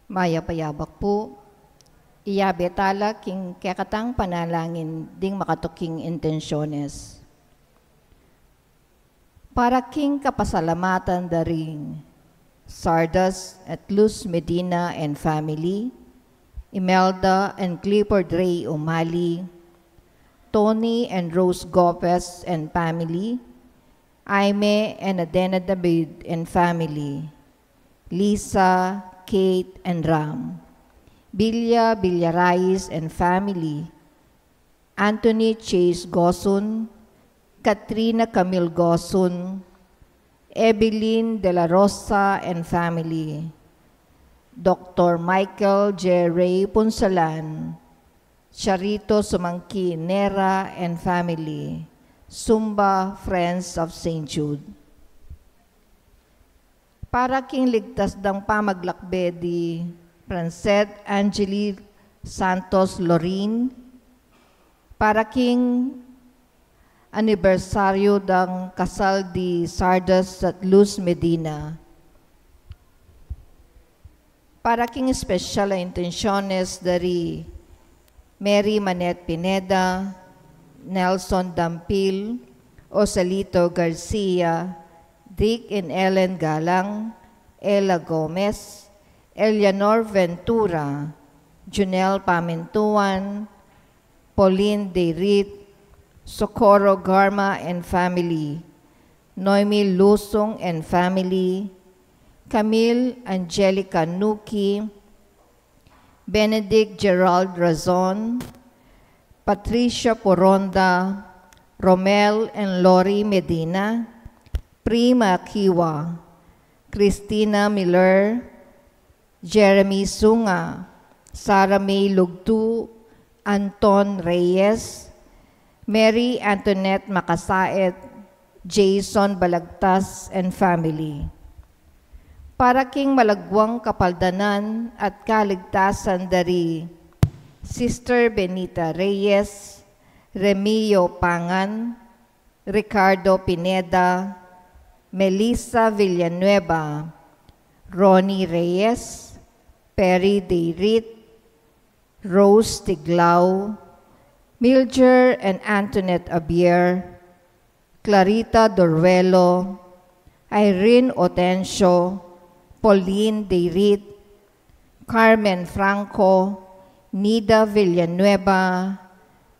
Maya payabak po, iya betala king kekatang panalangin ding makatuking intensyones. Para king kapasalamatan daring Sardas at Luz Medina and family, Imelda and Clifford Ray Umali, Tony and Rose Gopez and family, Aime and Adena David and family, Lisa, Kate, and Ram, Bilya Billarais and family, Anthony Chase Gosun, Katrina Camille Gosun, Evelyn De La Rosa and family, Dr. Michael J. Ray Punsalan, Charito Sumangki Nera and family, Sumba Friends of St. Jude. Para king ligtas dang pamaglakbe di Francet Angeli Santos Lorin, para king anibersaryo dang kasal di Sardas at Luz Medina, para king espesyal na intensyones dari Mary Manette Pineda, Nelson Dampil, Osalito Garcia, Dick and Ellen Galang, Ella Gomez, Eleanor Ventura, Junel Pamintuan, Pauline Deirit, Socorro Garma and family, Noemi Lusong and family, Camille Angelica Nuki, Benedict Gerald Razon, Patricia Poronda, Romel and Lori Medina, Prima Kiwa, Christina Miller, Jeremy Sunga, Sarah May Lugtu, Anton Reyes, Mary Antoinette Makasaet, Jason Balagtas and family. Para king malagwang kapaldanan at kaligtasan dari Sister Benita Reyes, Remio Pangan, Ricardo Pineda, Melissa Villanueva, Ronnie Reyes, Perry Deirit, Rose Tiglao, Milger and Antoinette Abier, Clarita Dorvelo, Irene Otencio, Pauline Deirit, Carmen Franco, Nida Villanueva,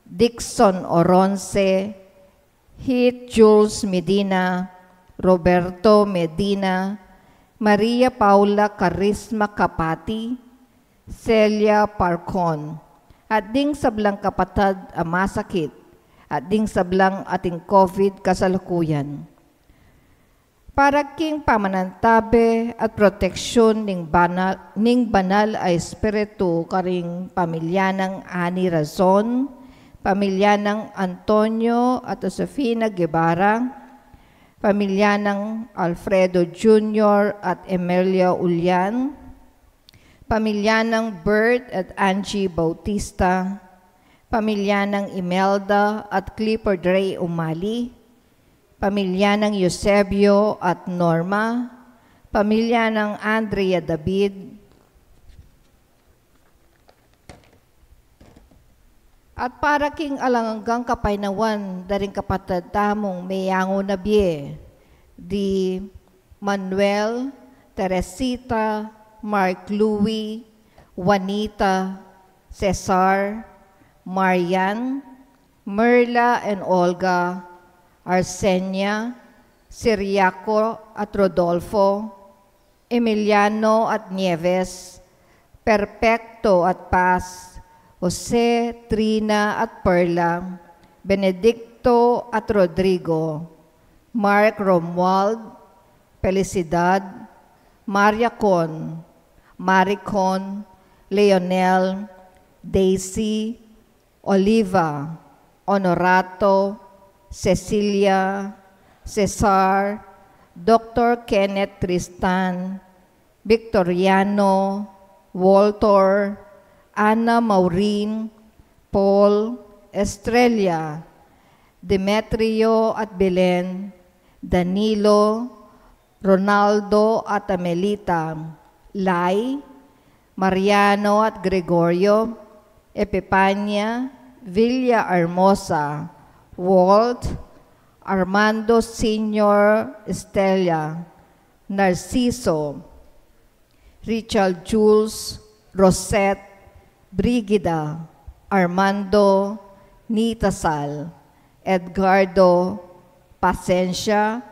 Dixon Oronce, Heath Jules Medina, Roberto Medina, Maria Paula Carisma Kapati, Celia Parcon, at ding sablang kapatad masakit, at ding sablang ating COVID kasalukuyan. Para king pamanantabe at proteksyon ning banal ay espiritu karing pamilya ng Ani Razon, pamilya ng Antonio at Josefina Guevara, pamilya ng Alfredo Jr. at Emilia Ulian, pamilya ng Bert at Angie Bautista, pamilya ng Imelda at Clifford Ray Umali, pamilya ng Eusebio at Norma, pamilya ng Andrea David, at para king alanggang kapaynawan daring kapatid tamong mayango na biye, di Manuel, Teresita, Mark Louie, Juanita, Cesar, Marian, Merla and Olga, Arsenia, Siriaco at Rodolfo, Emiliano at Nieves, Perfecto at Paz, Jose, Trina at Perla, Benedicto at Rodrigo, Mark Romuald, Felicidad, Maria Con, Maricon, Leonel, Daisy, Oliva, Honorato, Cecilia, Cesar, Dr. Kenneth Tristan, Victoriano, Walter, Ana Maureen, Paul, Estrella, Demetrio at Belen, Danilo, Ronaldo at Amelita, Lai, Mariano at Gregorio, Epipania, Villa Hermosa, Walt, Armando Sr. Estella, Narciso, Richard Jules, Rosette, Brigida, Armando, Nitasal, Edgardo, Pasencia,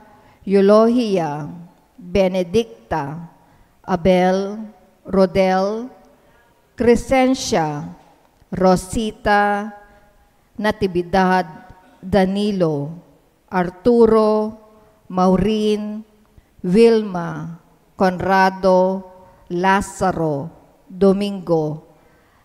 Eulohia, Benedicta, Abel, Rodel, Crescencia, Rosita, Natividad, Danilo, Arturo, Maureen, Vilma, Conrado, Lazaro, Domingo,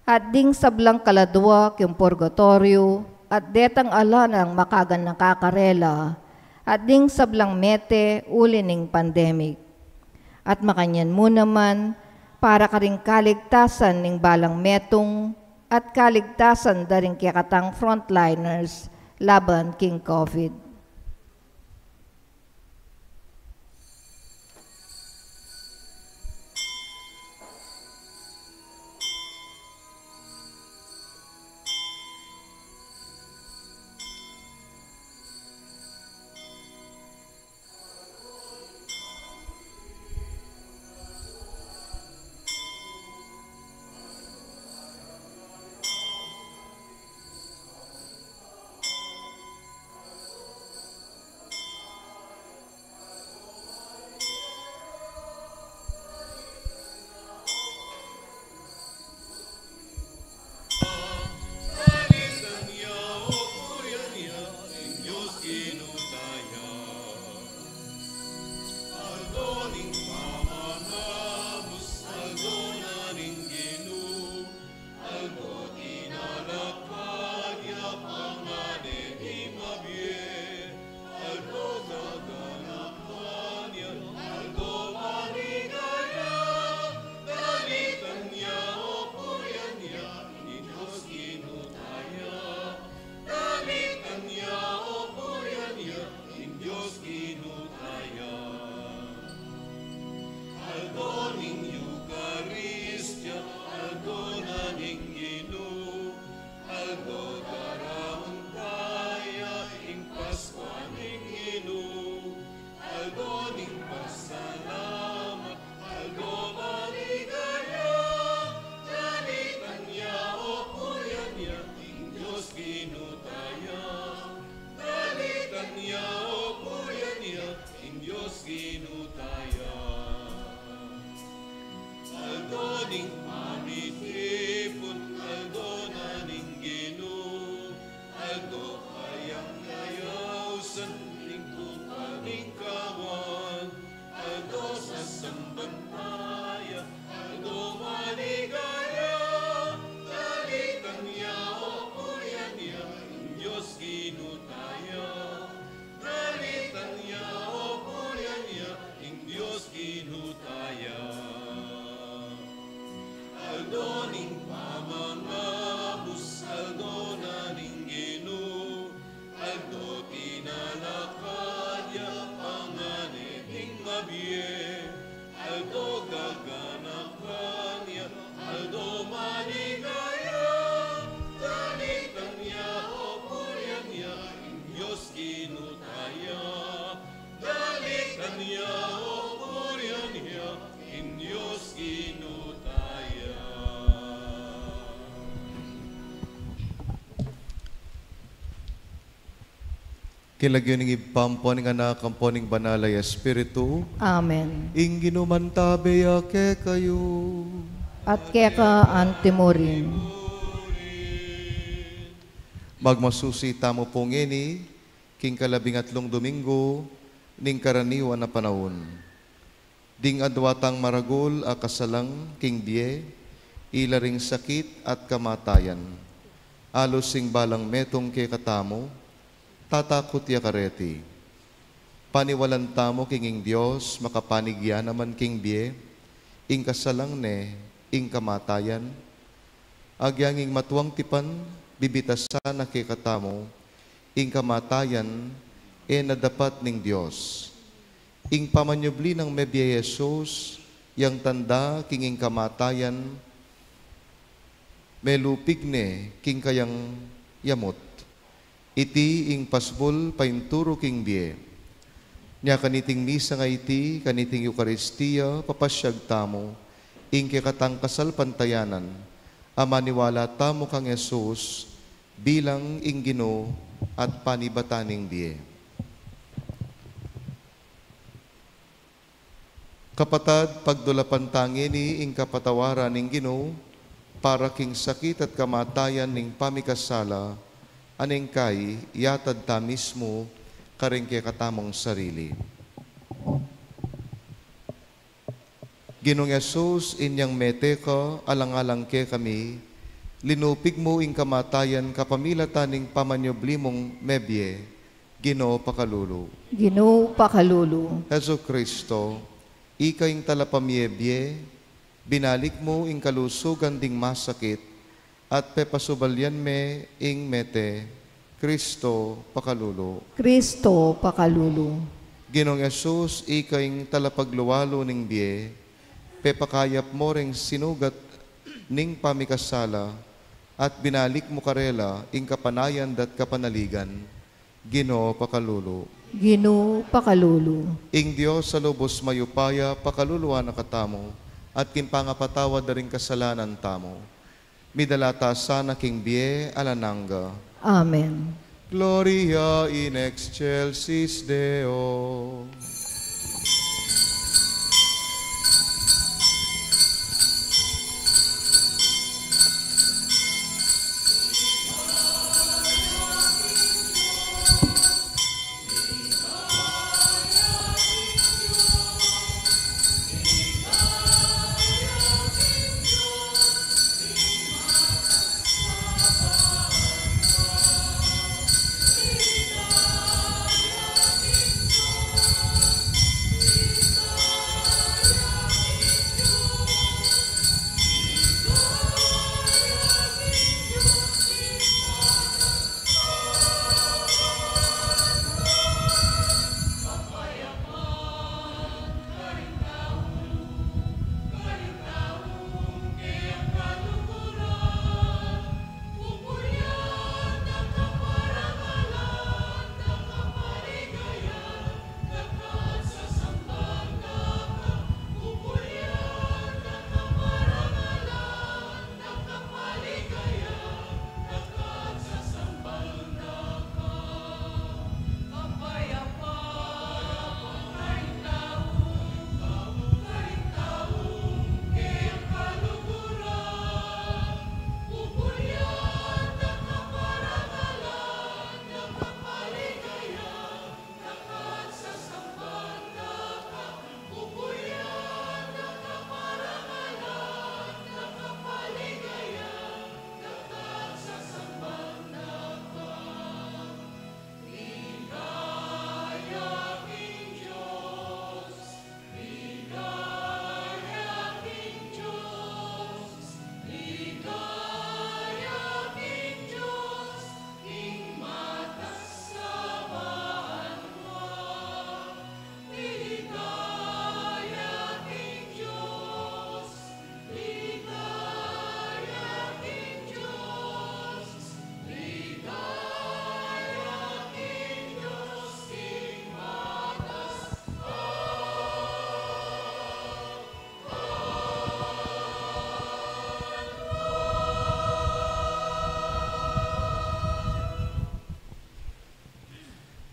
at ding sablang kaladwa kyung purgatorio, at detang ala ng makagan ng kakarela, at ding sablang mete uli ng pandemic. At makanyan mo naman, para ka rin kaligtasan ng balang metong, at kaligtasan da rin kikatang frontliners laban king COVID. Kilagyo ng ipamponing anak ang poning banalay Espiritu. Amen. Inginumantabe ke kayo. At keka antimorin. Magmasusita mo pong ini, king kalabingatlong Domingo, ning karaniwan na panahon. Ding adwatang maragol a kasalang king die, ilaring sakit at kamatayan. Alos sing balang metong ke katamo, tatakot ya kareti. Paniwalan tamo kinging Diyos, makapanigya naman king bie, ing kasalang ne, ing kamatayan. Agyanging matuang tipan, bibitasan na kikatamo, ing kamatayan, nadapat ning Diyos. Ing pamanyubli ng mebya Jesus, yang tanda kinging kamatayan, melupig ne king kayang yamot. Iti ing pasbol painturo king bie. Nya kaniting misa nga iti, kaniting Eukaristiya, papasyag tamo, ing kikatang kasal pantayanan, amaniwala tamo kang Jesus, bilang ing Ginoo at panibataning bie. Kapatad, pagdulapan tangini ing kapatawaran ning Ginoo, para king sakit at kamatayan ning pamikasala, aning kay yatad ta mismo, karing katamong sarili. Ginong Yesus, inyang mete ka, alang-alang ke kami, linupig mo ing kamatayan kapamilataning pamanyoblimong mebye, Ginoo pakalulu. Ginoo pakalulu. Heso Kristo, ikaing talapamyebye, binalik mo ing kalusugan ding masakit, at pepasubalyan me ing mete, Kristo pakalulu. Kristo pakalulu. Ginong Yesus, ikaing talapagluwalo ning biye, pepakayap mo ring sinugat ning pamikasala, at binalik mo karela ing kapanayan dat kapanaligan, Ginoo pakalulu. Ginoo pakalulu. Ing Dios sa lubos mayupaya, pakaluluwa na katamo, at kimpangapatawad na ring kasalanan tamo. Midalata sana king biye alananga. Amen. Gloria in excelsis Deo.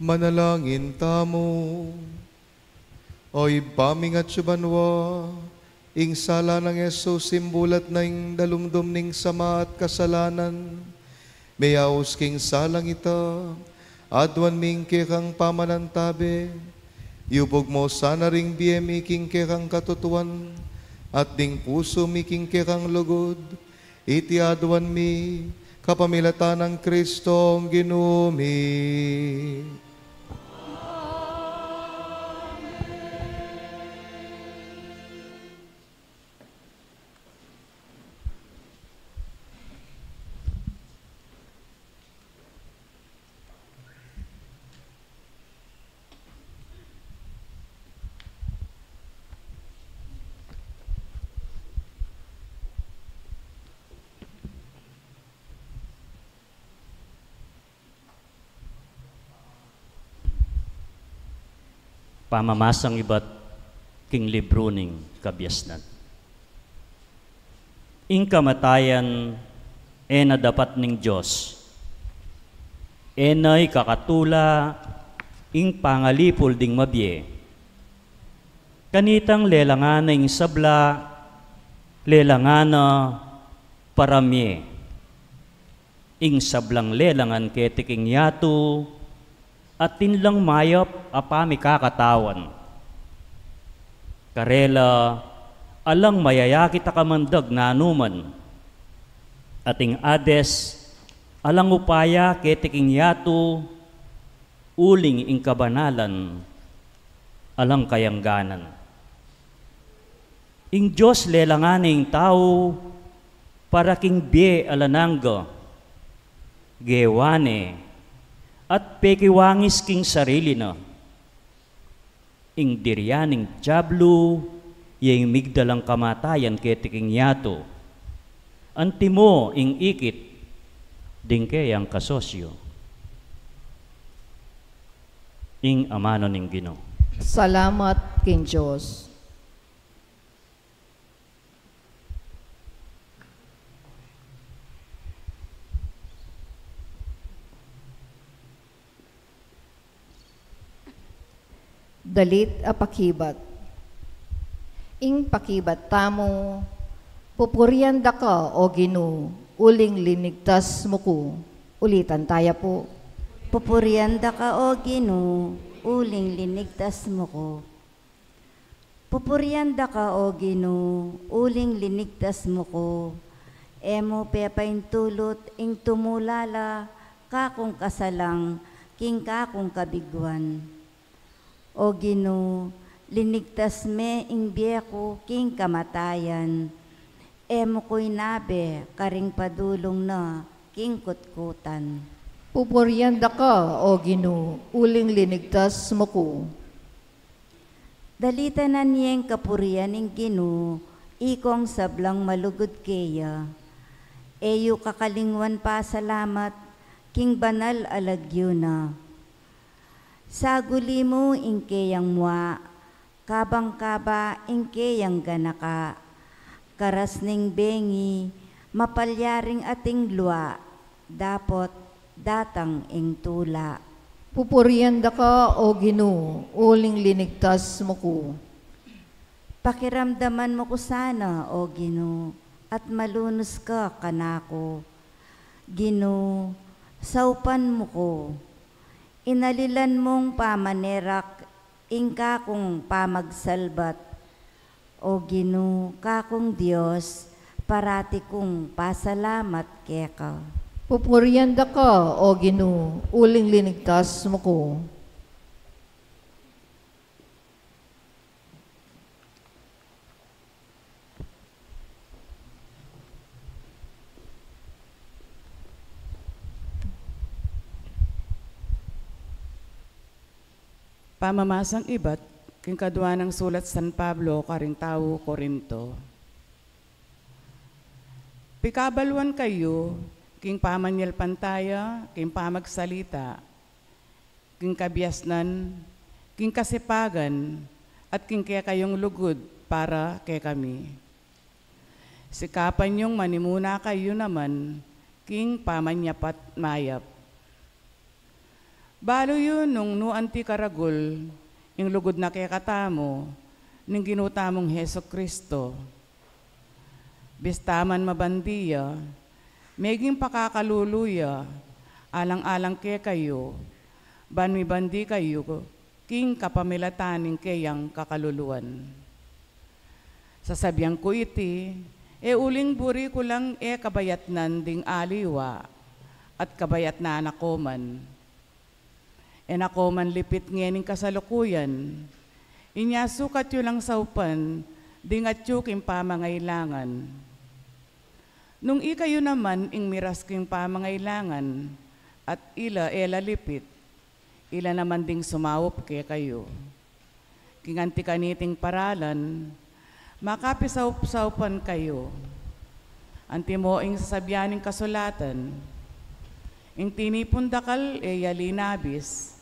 Manalangin tamo. Oy pamingat subanwa, ing sala ng Yesus simbulat na ing dalumdum ning sama at kasalanan. Mayaos king salang ita, adwan ming kekang pamanantabe, yubog mo sana ring biyem iking kekang katutuan, at ding puso miking kekang lugod, iti adwan mi, kapamilatan ng Kristong ginumi. pamamasang iba't king libro ning kabyasnan. Ing kamatayan na dapat ning Diyos, enay kakatula ing pangalipol ding mabye, kanitang lelangana ing sabla, lelangana paramye, ing sablang lelangan ketiking yato, at tinlang mayop apami kakatawan. Karela, alang mayayaki takamandag na anuman, ating ades, alang upaya ketiking yato, uling ing kabanalan, alang kayangganan. Ing Diyos lelanganing tao, para king bie alanangga, gewane, at pekiwangis king sarili na. Ing diryaning jablo, yung migdalang kamatayan ketiking yato. Antimo ing ikit, dingke ang kasosyo. Ing amano ning Ginoo. Salamat king Diyos. Dalit a pakibat. Ing pakibat tamo, pupurian da ka o Ginoo, uling linigtas mo ko. Ulitan tayo po. Pupurianda ka o Ginoo, uling linigtas mo ko. Pupurianda ka o Ginoo, uling linigtas mo ko. Emo pepain tulot ing tumulala, kakong kasalang, king kakong kabiguan. O Ginoo, linigtas me ing biyeko king kamatayan. Emo ko'y nabe, karing padulong na, king kutkutan. Pupurianda ka o Ginoo, uling linigtas mo ko. Dalita na niyeng kapurian ing Ginoo, ikong sablang malugod keya. Eyo kakalingwan pa salamat, king banal alagyo na. Saguli mo ing keyang mua, kabang-kaba ing keyang ganaka. Karas ning bengi, mapalyaring ating luwa, dapot datang ing tula. Pupurianda ka o Ginoo, uling linigtas mo ko. Pakiramdaman mo ko sana, o Ginoo, at malunos ka kanako. Ginoo, saupan mo ko. Inalilan mong pamanerak, ing kakong pamagsalbat. O Ginoo, kakong Diyos, parati kong pasalamat keka. Pupurianda ka o Ginoo, uling linigtas mo ko. Pamamasang ibat, king kadwa ng sulat San Pablo, karing tao Korinto. Pikabaluan kayo, king pamanyal pantaya, king pamagsalita, king kabyasnan, king kasipagan, at king kaya kayong lugod para kay kami. Sikapan niyong manimuna kayo naman, king pamanyapat mayap. Balo yun nung nuanti karagol, yung lugod na kaya katamo, ning ginutamong Heso Kristo. Bistaman mabandiya, meging pakakaluluya, alang-alang kaya kayo, banmi bandi kayo, king kapamilataning kayang kakaluluan. Sasabihan ko iti, uling buri ko lang kabayatnan ding aliwa, at kabayat na anakoman. Enakoman lipit ngening kasalukuyan, inyasukat yu lang saupan, dingat yu king pamangailangan. Nung ikayo naman ing miras king pamangailangan, at ila lipit, ila naman ding sumawop kaya kayo. Kinganti kaniting paralan, makapisaup-saupan kayo. Antimo ing sasabianing kasulatan, ing tinipon dakal yalinabis,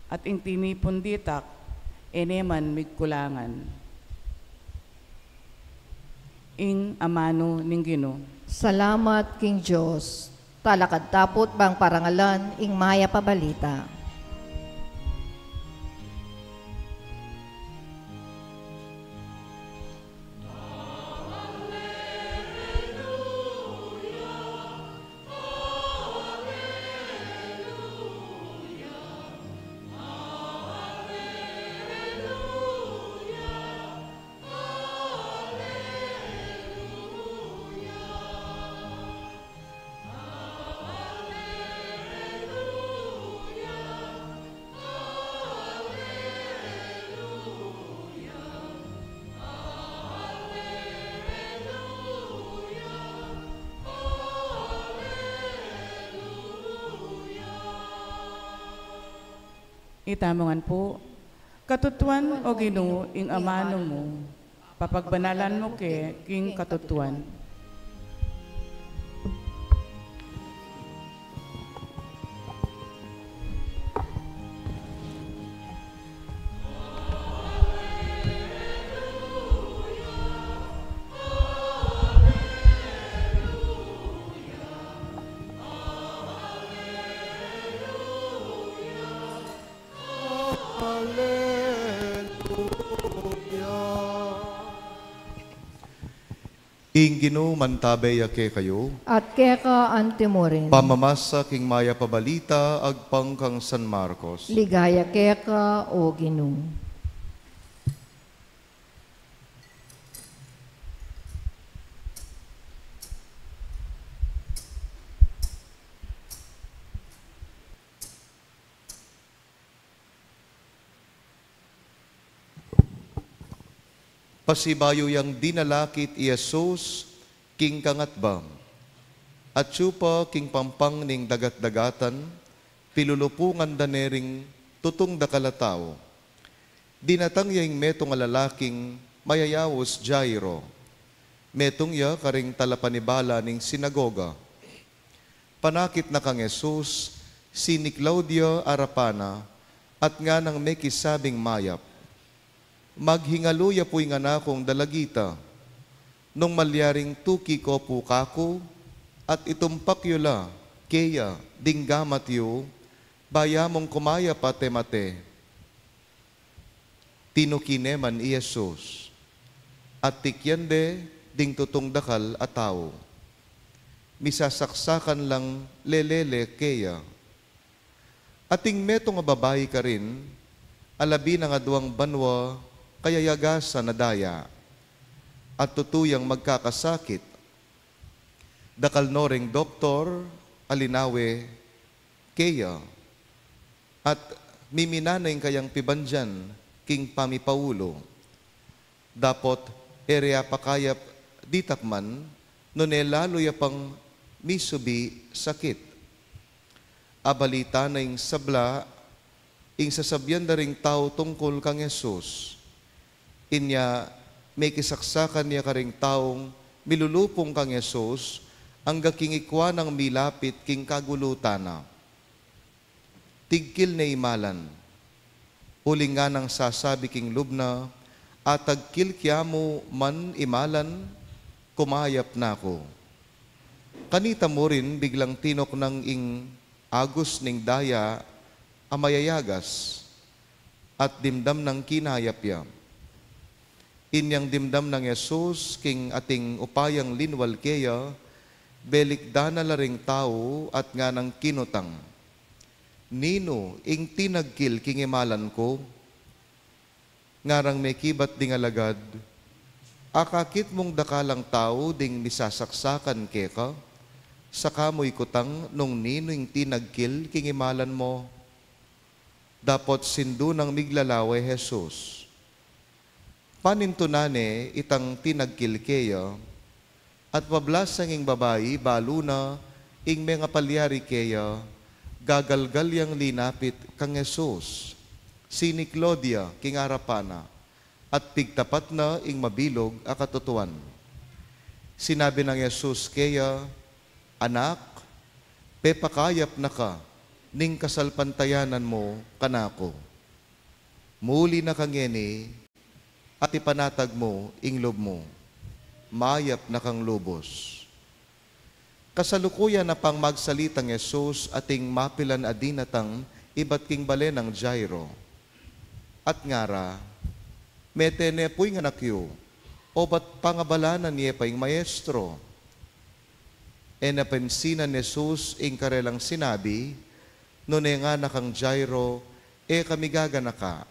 at ing tinipon ditak, eneman migkulangan. Ing amano ning Ginoo. Salamat King Diyos. Talakad tapot bang parangalan ing maya pabalita. Itamongan po, katutuan o Ginoo ing amano mo, papagbanalan mo king katutuan. Ing Ginoo mantabay ake kayo, At keka antimorin. pamamasa king maya pabalita agpang kang San Marcos. Ligaya keka o Ginoo. Pasibayo yang dinalakit Iesus king kangatbam. At supa king pampang ning dagat-dagatan, pilulupungan danering tutong dakalataw. Dinatang yaing metong alalaking mayayawos Jairo. Metong ya karing talapanibala ning sinagoga. Panakit na kang Iesus, si ni Claudia Arapana, at nga nang may kisabing mayap. Maghingaluya po'y nga na kong dalagita, nung malyaring tuki ko po kako, at itumpak yula, keya, dinggamat yu, bayamong kumaya pate-mate. Tinukineman Iesus, at tikyande ding tutong dakal at tao. Misasaksakan lang lelele keya. Ating metong nga babae ka rin, alabi na nga duwang banwa, kaya yagasa na daya, at tutuyang magkakasakit. Dakal noring doktor, alinawe, keya, at miminanay kayang pibandyan, king pamipaulo. Dapot, area pakayap ditakman, nunelalo yapang misubi sakit. Abalita na ing sabla, ing sasabyan na ring tao tungkol kang Yesus. Inya, may kisaksakan niya karing taong milulupong kang Yesus, ang gakingikwa ng milapit king kagulutana. Tigkil na imalan, uling nga nang sasabi king lubna, at tagkil mo man imalan, kumayap na ko. Kanita mo rin biglang tinok ng ing agos ning daya, amayayagas, at dimdam ng kinayapya. Inyang dimdam ng Yesus, king ating upayang linwal keya, belikda na laring tao at nga ng kinutang. Nino, ing tinagkil king imalan ko, ngarang may kibat ding alagad, akakit mong dakalang tao ding misasaksakan keka, sa kamoy kutang nung nino ing tinagkil king imalan mo. Dapot sindu ng miglalaway Jesus. Panintunane itang tinagkilkeya, at wablasang ing babayi, baluna, ing mga palyari keya, gagalgal yang linapit kang Yesus, si ni Claudia king Arapana, at pigtapat na ing mabilog a katutuan. Sinabi ng Yesus keya, anak, pepakayap na ka, ning kasalpantayanan mo kanako. Muli na kangeni, at ipanatag mo ing lob mo. Mayap na kang lubos. Kasalukuyan na pang magsalitang Yesus ating mapilan adinatang iba't king balen ng Jairo. At ngara, metene po'y nga nakyo, o ba't pangabalanan niya pa ing maestro? E napansinan ni Jesus ing karelang sinabi, no nga nakang Jairo, e kami gagana ka,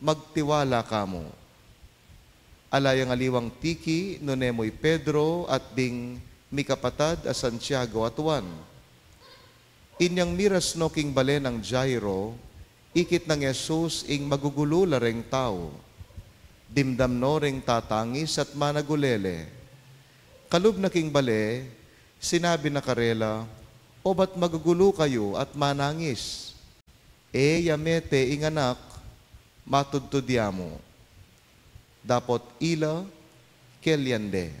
magtiwala ka mo. Alayang aliwang tiki, no mo'y Pedro at ding mikapatad a Santiago at Juan. Inyang miras no king balen ng Jairo, ikit ng Jesus ing magugulula reng tao. Dimdam no ring tatangis at managulele. Kalub na king bale, sinabi na karela, o ba't magugulo kayo at manangis? E yamete ing anak, matudtudya mo. Dapot ila, kelyande.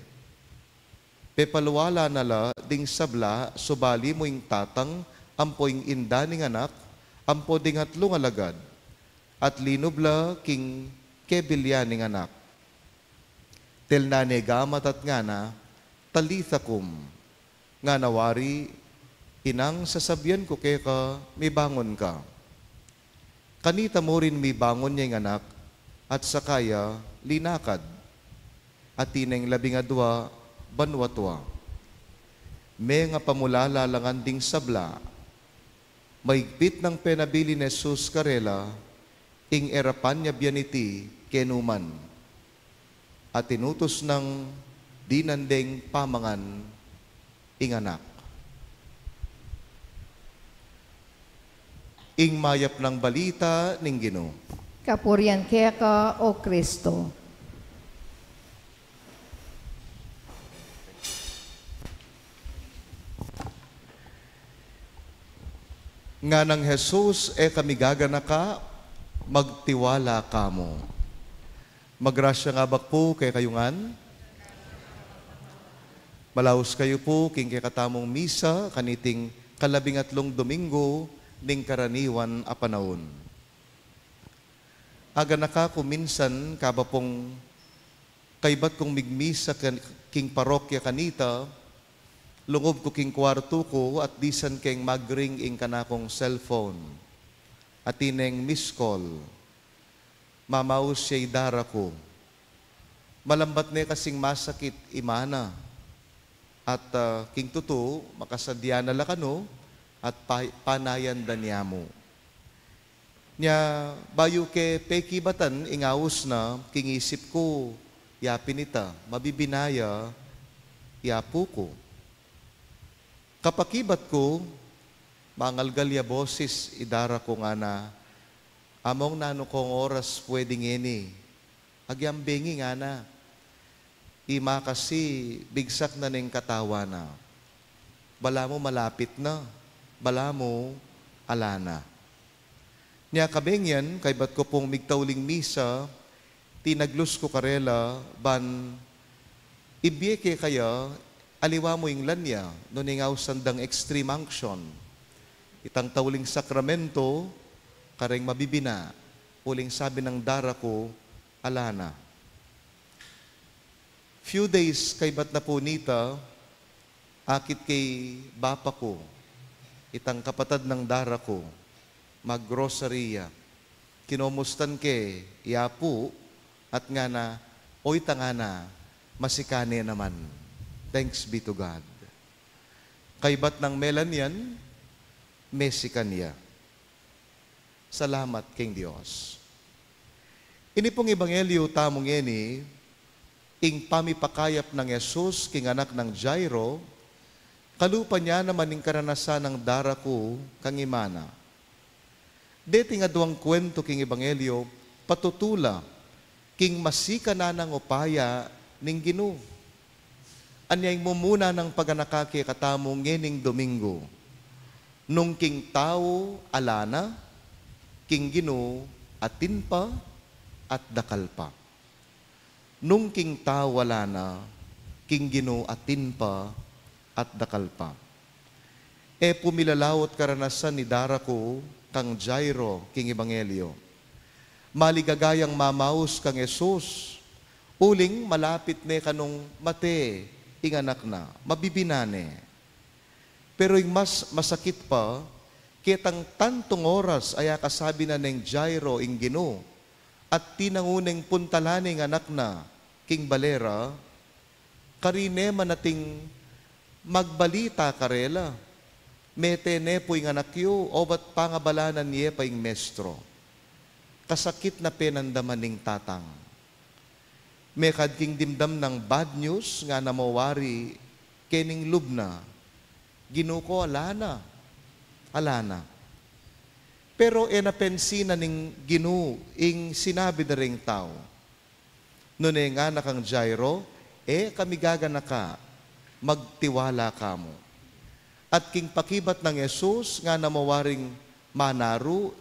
Pepalwala nala ding sabla, subali mo ing tatang, ampo ing indaning anak, ampo ding hatlong alagad, at linubla king kebilyaning anak. Telnane gamat at ngana, talithakum, nga nawari, inang sasabyan ko keka, may bangon ka. Kanita mo rin may bangon niya yung anak, at sakaya linakad, at tineng 12 banwatwa. May nga pamulalalangan ding sabla, maigpit ng penabili ni Jesus karela, ing erapan niya biyaniti kenuman, at tinutos ng dinandeng pamangan ing anak. Ing mayap ng balita ning Ginoo. Kapurian kaya ka, O Kristo. Nga ng Jesus, kami gagana ka, magtiwala ka mo. Magrasya nga bak po kay kayungan? Malaos kayo po, king katamong misa, kaniting 13 Domingo, ning karaniwan a panahon. Aga na ka kuminsan, kaba pong kaibat kong migmisa king parokya kanita, lungob ko king kwarto ko, at disan keng magring ing kanakong cellphone. At ineng miss call, mamaus siya'y dara ko. Malambat ne kasing masakit imana. At king tuto, makasadya na lakano, at panayan danya mo. Nya, bayo ke peki batan, ingawos na, kingisip ko, yapinita, mabibinaya, yapo ko. Kapakibat ko, mangalgalya boses, idara ko nga na, among nano kong oras pwedeng ini, agyambengi nga na, ima kasi bigsak na ning katawa na, bala mo malapit na, bala mo alana. Nya kabengyan, kay bat ko pong migtauling misa, tinaglus ko karela, ban ibyeke kaya, aliwa mo yung lanya, no ningaw sandang extreme unction. Itang tauling sakramento, kareng mabibina, uling sabi ng dara ko, alana. Few days kay bat na po nita, akit kay bapa ko, itang kapatad ng dara ko, mag-groceria. Kinomustan ke, yapu, at nga na, oy tanga na, masikane naman. Thanks be to God. Kaybat ng melan yan, mesikan niya. Salamat king Diyos. Ini pong ebanghelyo tamong ini, ing pamipakayap ng Jesus, king anak ng Jairo, kalupa niya naman ing karanasan ng dara ko, kang imana. Deti nga duwang kwento king ebanghelyo, patutula, king masika na ng upaya ning Ginoo. Anyay mo muna ng paganakaki katamong ngening Domingo. Nung king tao alana, king Ginoo atin pa at dakal pa. Nung king tao alana, king Ginoo atin pa at dakal pa. Pumilalawot karanasan ni dara ko, kang Jairo, king ebanghelyo. maligagayang mamaus kang Jesus. Uling malapit ne kanong mate, inganak na, mabibinane. Pero yung mas masakit pa, kitang tantong oras ay kasabi na ng Jairo ing Ginoo, at tinanguneng puntalaning anak na, king balera, karine manating magbalita karela, mete ne po yung anak yu, o ba't pangabalanan niya pa yung mestro. Kasakit na penandaman ning tatang. May kadking dimdam ng bad news nga na mawari kening lubna. Ginoo ko, alana. Alana. Pero napensin na ning Ginoo ing sinabi na ring tao. Noon nga na kang Jairo, kami gagana ka, magtiwala ka mo. At king pakibat ng Jesus nga na mawaring manaru,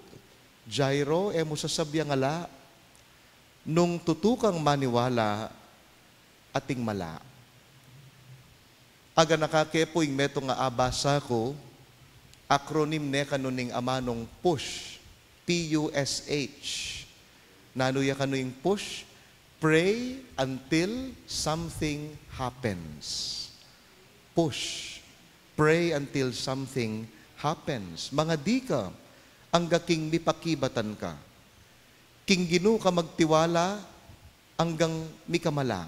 Jairo, mo sasabyang ala, nung tutukang maniwala, ating mala. Aga nakakepo yung meto nga abasa ko, acronym ne kanuning amanong PUSH, P-U-S-H. Nanuya kanuing push, pray until something happens. Push. Pray until something happens. Mga di ka, ang gaking mipakibatan ka. King Ginoo ka magtiwala, hanggang mikamala.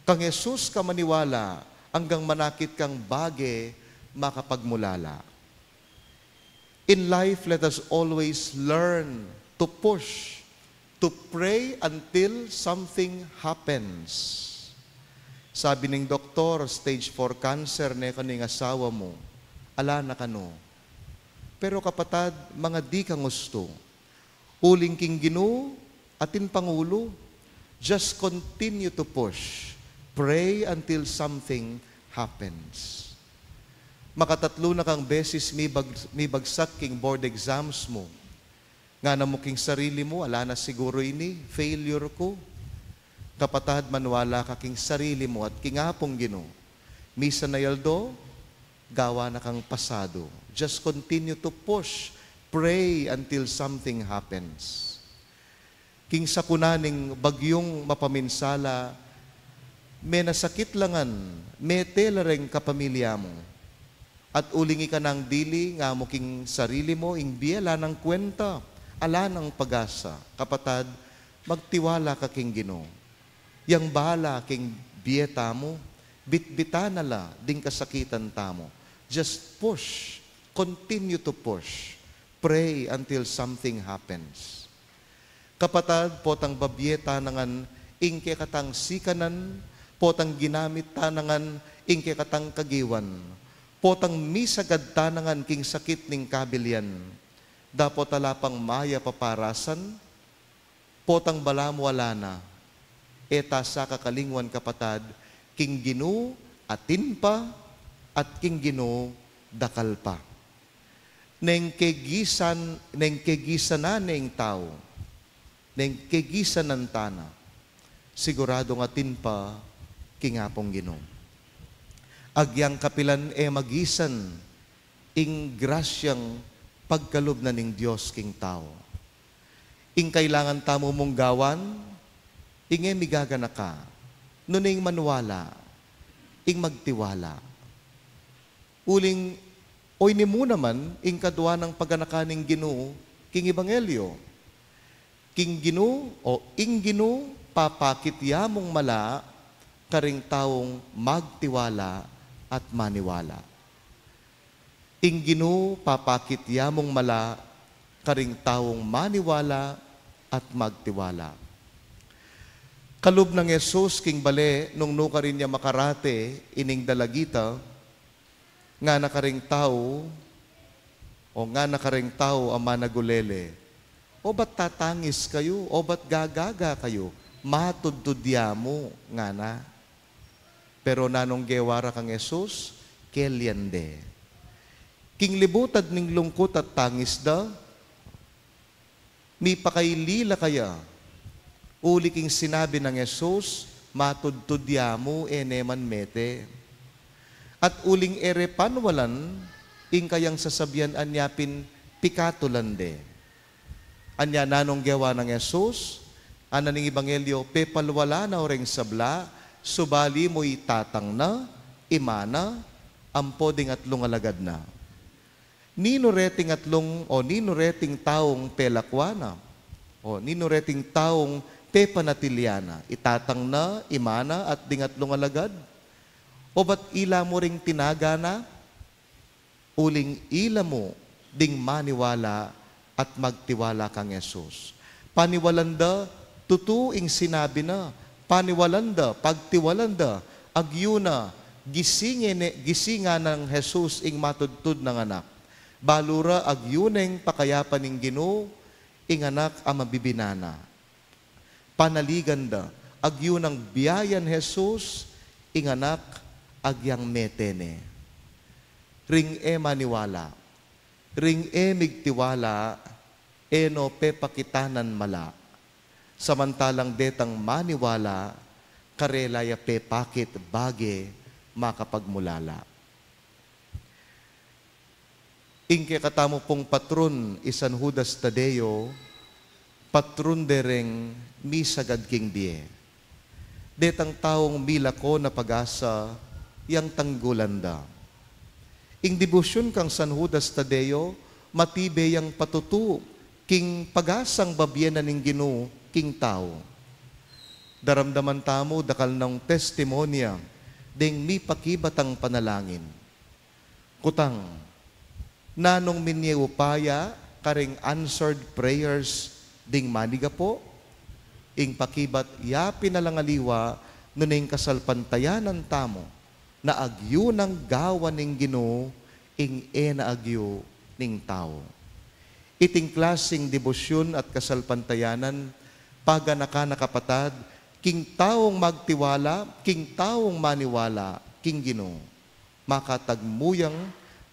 Kang Jesus ka maniwala, hanggang manakit kang bage, makapagmulala. In life, let us always learn to push, to pray until something happens. Sabi ng doktor, stage 4 cancer na kaning asawa mo, ala na kano. Pero kapatad, mga di kang gusto. Uling king Ginoo, atin Pangulo, just continue to push. Pray until something happens. Makatatlo na kang beses may bagsak king board exams mo. Nga na mo king sarili mo, ala na siguro ini, failure ko. Kapatad, manwala ka king sarili mo at kingapong Ginoo. Misa na yaldo, gawa na kang pasado. Just continue to push. Pray until something happens. King sakunaning bagyong mapaminsala, may nasakit langan, may telareng kapamilya mo. At ulingi ka ng dili, nga mo king sarili mo, ing biela ng kwenta, ala ng pag-asa. Kapatad, magtiwala ka king Ginoo. Yang bahala king biyeta mo, bitbita na la, ding kasakitan tamo. Just push. Continue to push. Pray until something happens. Kapatad, potang babyeta nangan ingke katang sikanan, potang ginamit tanangan ingke katang kagiwan, potang misagad tanangan king sakit ning kabilyan, dapat talapang maya paparasan, potang balam wala na, eta sa kakalingwan kapatad, king Ginoo atin pa, at king Ginoo dakal pa. Neng kegisan na neng tao, neng kegisan ng tana, sigurado nga tin pa kingapong Ginoo. Agyang kapilan magisan, ing grasyang pagkalob na ning Diyos king tao. Ing kailangan tamo mong gawan, ing migagana ka, nuning manwala, ing magtiwala. Uling oy ni mo naman, ing kadwa ng paganakaning Ginoo, king Ebanghelyo. King Ginoo, o ing Ginoo, papakit yamong mala, karing taong magtiwala at maniwala. Ing Ginoo, papakit yamong mala, karing taong maniwala at magtiwala. Kalub ng Jesus, king bale, nung nuka rin niya makarate, ining dalagita, nga nakaring tao, o nga nakaring tao ang managulele, o ba't tatangis kayo, o ba't gagaga kayo, matudtudya mo, nga na. Pero nanong gewara kang Jesus, kelyande. King libutad ning lungkot at tangis da, mi pakailila kaya, uli king sinabi ng Jesus, matudtudya mo, eneman mete. At uling ere panwalan, ing kayang sasabyan anyapin pikatulande. Anya nanong gawa ng Jesus, ananing Ebanghelyo, pepalwala na oreng sabla, subali mo itatang na, imana, ampo ding atlong alagad na. Nino reting taong pelakwana, o nino reting taong pepanatiliana, itatang na, imana, at ding atlong alagad? O ba't ila mo ring tinagana? Uling ila mo ding maniwala at magtiwala kang Jesus. Paniwalanda, tutuing sinabi na, paniwalanda, pagtiwalanda, agyuna, gisinga ng Jesus ing matudtud ng anak. Balura agyuneng pakayapan ng Ginoo, ing anak ang mabibinana. Panaliganda, agyunang biyayan Jesus, ing anak agyang metene. Ring maniwala, ring migtiwala, eno pepakitanan mala. Samantalang detang maniwala, karelaya pepakit bage makapagmulala. Ingke katamo pong patron isan Judas Tadeo, patron dereng misagad king die. Detang taong milako na pag-asa, yang tanggulanda. Ing debosyon kang San Judas Tadeo, matibe yang patutu, king pag-asang babyenan ng Ginoo, king tao. Daramdaman tamo, dakal ng testimonya, ding mi pakibatang panalangin. Kutang, nanong minyeupaya, karing answered prayers, ding maniga po, ing pakibat ya pinalangaliwa, nuning kasalpantayanan tamo, na agyo ng gawa ng Ginoo, ing na agyo ning tao. Iting klasing debosyon at kasalpantayanan, paganaka nakapatad, king taong magtiwala, king taong maniwala, king Ginoo, makatagmuyang,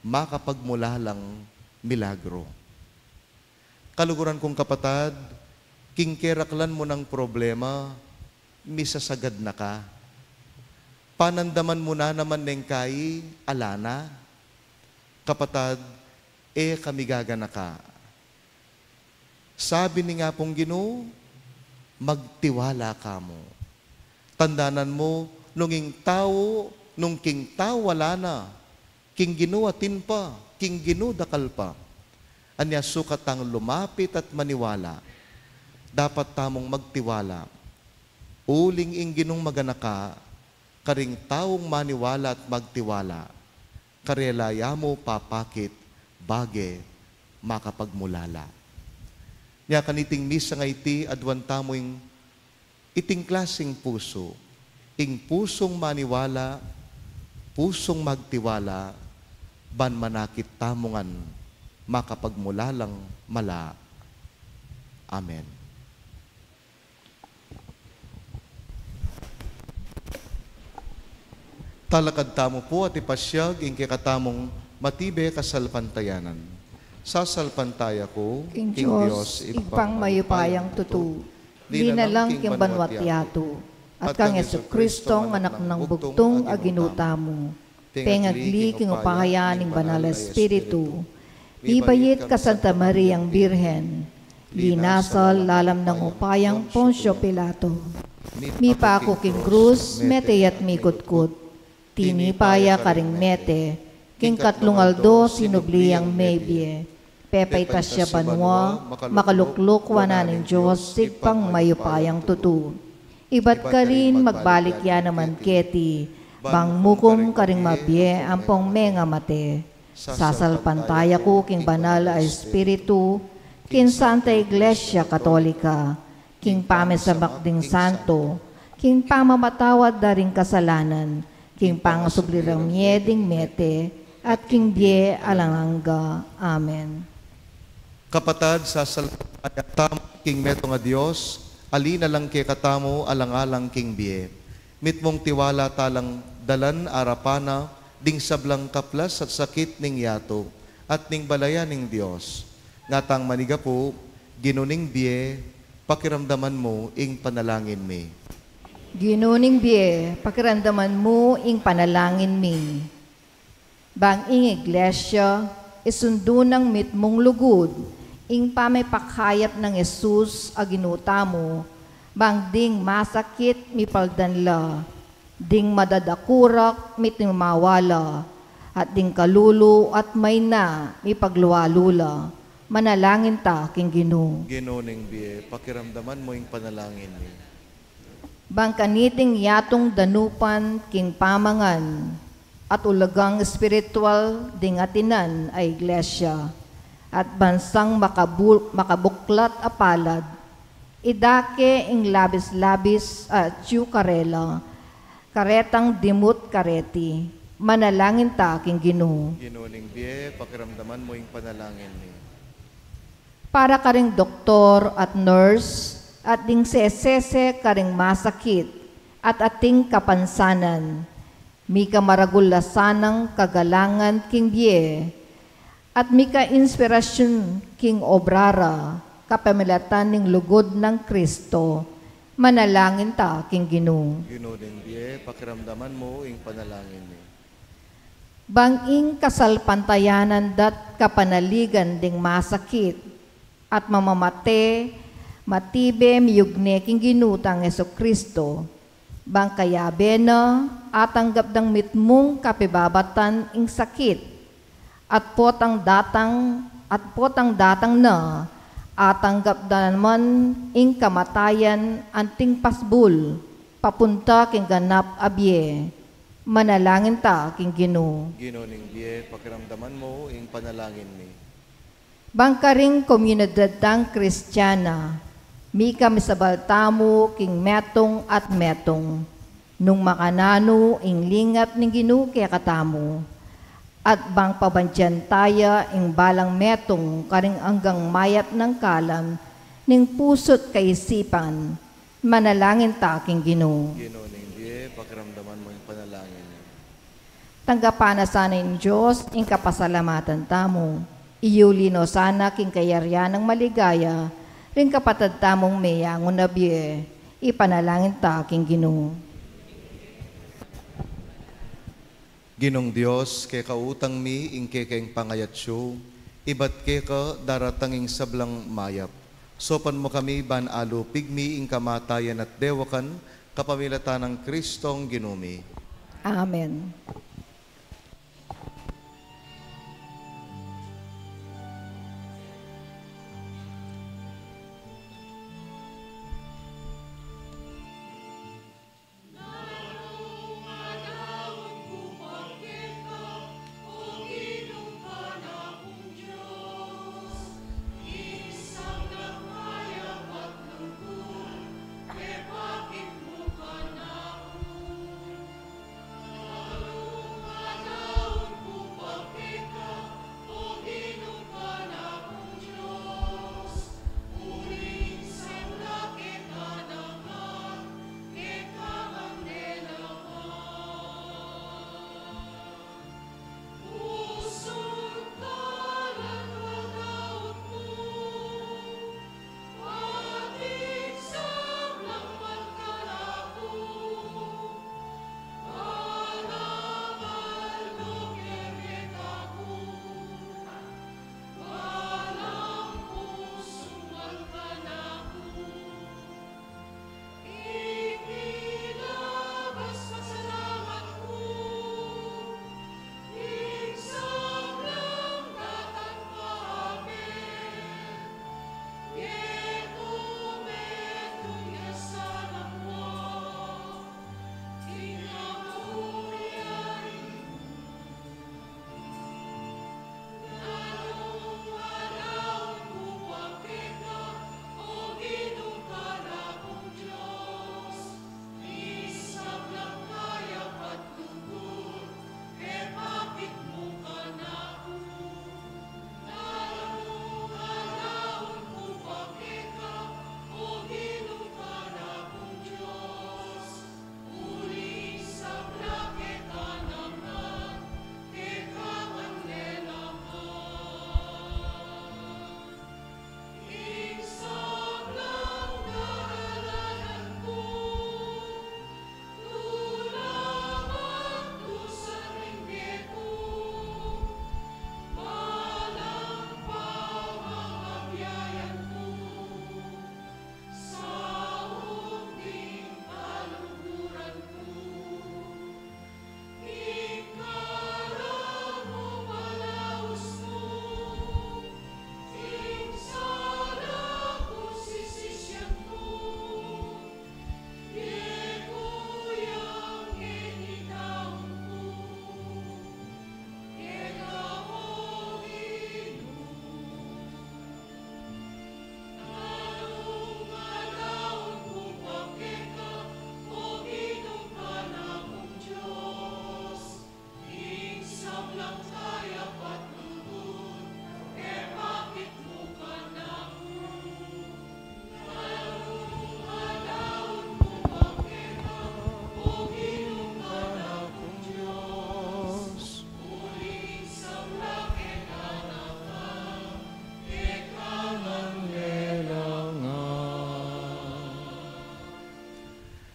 makapagmulalang milagro. Kaluguran kong kapatad, king keraklan mo ng problema, misasagad na ka. Panandaman mo na naman ng kai, alana. Kapatad, kami gagana ka. Sabi ni nga pong Ginoo, magtiwala ka mo. Tandanan mo, nung king tao wala na, king Ginoo atin pa, king Ginoo dakal pa. Anya sukat ang lumapit at maniwala. Dapat tamong magtiwala. Uling ing Ginong maganaka, karing taong maniwala at magtiwala, karelaya mo papakit, bage, makapagmulala. Nya kaniting misa nga iti, adwan tamo'ing iting klaseng puso, ing pusong maniwala, pusong magtiwala, ban manakit tamongan, makapagmulalang mala. Amen. Talakad tamo po at ipasyag ing katamong matibe kasalpantayanan. Sasalpantaya ko, King Diyos, igpang mayupayang tutu, di na lang king banwat yato, at kang Yesu Kristo, anak ng bugtong aginuta mo, pengagli king upahayan ng banal Espiritu, ibayit ka Santa Mariang Birhen, linasal lalam ng upayang Poncio Pilato, mi pa ako king krus, mete at mikutkut, tinipaya karing mete, king katlungaldo sinubliyang mebye, pepay tasya banwa, makaluklukwa na ng Diyos, sigpang mayupayang tutu. Ibat ka rin magbalik yan naman keti, bang mukom karing mabye, ampong menga mate. Sasalpantaya ko king banal a Espiritu, king Santa Iglesia Katolika, king pamesamak ding santo, king pamamatawad daring kasalanan, king pangasublirang mieding mete, at king die alanganga. Amen. Kapatad, sasalpantaya tamo, king meto nga Diyos, alina lang kay katamo, alang-alang king bie. Mitmong tiwala talang dalan arapana, ding sablang kaplas at sakit ning yato, at ning balayan ning Diyos. Ngatang maniga po, ginuning bie, pakiramdaman mo ing panalangin mi. Ginuning bie, pakiramdaman mo ing panalangin mi. Bang ing iglesia, isundo ng mitmong lugod, ing pamipakayat ng Jesus a ginuta mo, bang ding masakit mi paldanla, ding madadakurak mi timawala, at ding kalulu at may na mi pagluwalula. Manalangin ta king Ginoo. Ginoo ning biye, pakiramdaman mo ing panalangin ni. Bang kaniting yatong danupan king pamangan, at ulagang espiritual ding atinan ay iglesia, at bansang makabuklat a palad, idake ing labis-labis at karela, karetang dimut kareti, manalangin ta king Ginoo. Ginoo ning biye, pakiramdaman mo ing panalangin ni. Para karing doktor at nurse, at ding sesese karing masakit, at ating kapansanan, mi kamaragulasanang kagalangan king biye, at mi ka-inspirasyon king obrara, kapamilatan ning lugod ng Kristo, manalangin ta king Ginoo. Ginoo ning biye, pakiramdaman mo ing panalangin ni. Banging kasalpantayanan dat kapanaligan ding masakit, at mamamate, matibe miyugne king ginutang Jesucristo, bang kayabe na atanggap dang mitmong kapibabatan ing sakit, at potang datang na atanggap da naman ing kamatayan anting pasbul, papunta king ganap abye, manalangin ta king Ginoo. Ginoo ning biye, pakiramdaman mo ing panalangin ni. Bangkaring komunidad ng Kristiyana, mi kami sa baltamo king metong at metong, nung makanano ing lingat ning Ginoo kaya katamo, at bang pabantyan taya ing balang metong karing anggang mayat ng kalam, ning pusot kaisipan, manalangin ta king Ginoo. Ginoo ning biye, pakiramdaman mo ing panalangin ni. Tanggapan na sana in Diyos ing kapasalamatan tamo. Iyulino sana king kayaryan ng maligaya, ring kapatad tamong mayangon na biye, ipanalangin ta king Ginoo. Ginong Dios, kay kautang mi ing kekaing pangayatsyo, ibat ke ka daratanging sablang mayap. Sopan mo kami ban alo pigmi ing kamatayan at dewakan, kapamilatan ng Kristong ginumi. Amen.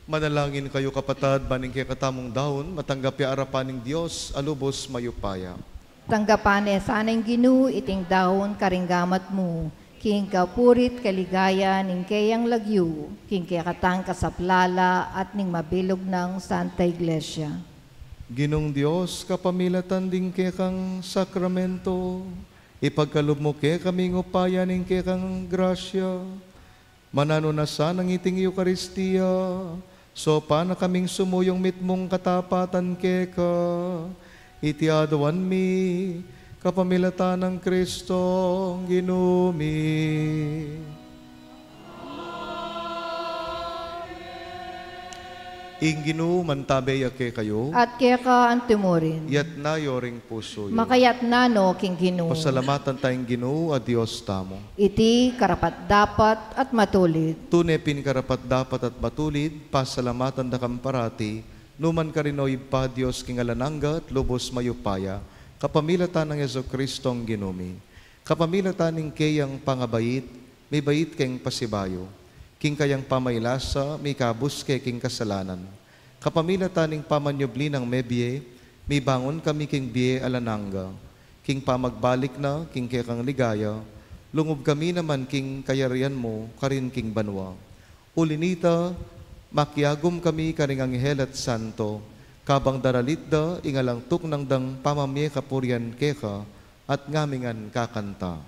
Manalangin kayo kapatad, baning kay katamong daon, matanggap ya arapaning Diyos, alubos mayupaya. Tanggapane sanang Ginu iting daon karinggamat mo. King kapurit kaligaya ning kayang lagyu, king kaya katang kasaplala at ning mabilog ng Santa Iglesia. Ginong Diyos, kapamilatan din kay kang sakramento, ipagkalob mo kay kaming upaya ning kay kang grasya. Manano na sanang iting Eucharistia, so paano kaming sumuyong mitmong katapatan keka, itiadawan mi, kapamilatan ng Kristo, Ginumi. Inginu mantabeya ke kayo, At kaya ka ang tumurin. yat na yoring puso yo. Makayat na no king Ginu. Pasalamatan tayong Ginoo a Diyos tamo. Iti karapat dapat at matulid. Tunepin karapat dapat at batulid, pasalamatan da kamparati, numan karinoy pa Diyos kingalanangga at lubos mayupaya, kapamilatan ng Yeso Kristong Ginumi. Kapamilatan ng kayang pangabayit, may bayit kayang pasibayo. King kayang pamailasa, may kabus kay king kasalanan. Kapamilatan ng pamanyobli ng mebye, may bangon kami king biye alanangga. King pamagbalik na, king kaya kang ligaya, lungob kami naman king kayarian mo, karin king banwa. Ulinita, makiagum kami karing anghel at santo, kabang daralitda, ingalang tuk ng dang pamamye kapuryan keka, at ngamingan kakanta.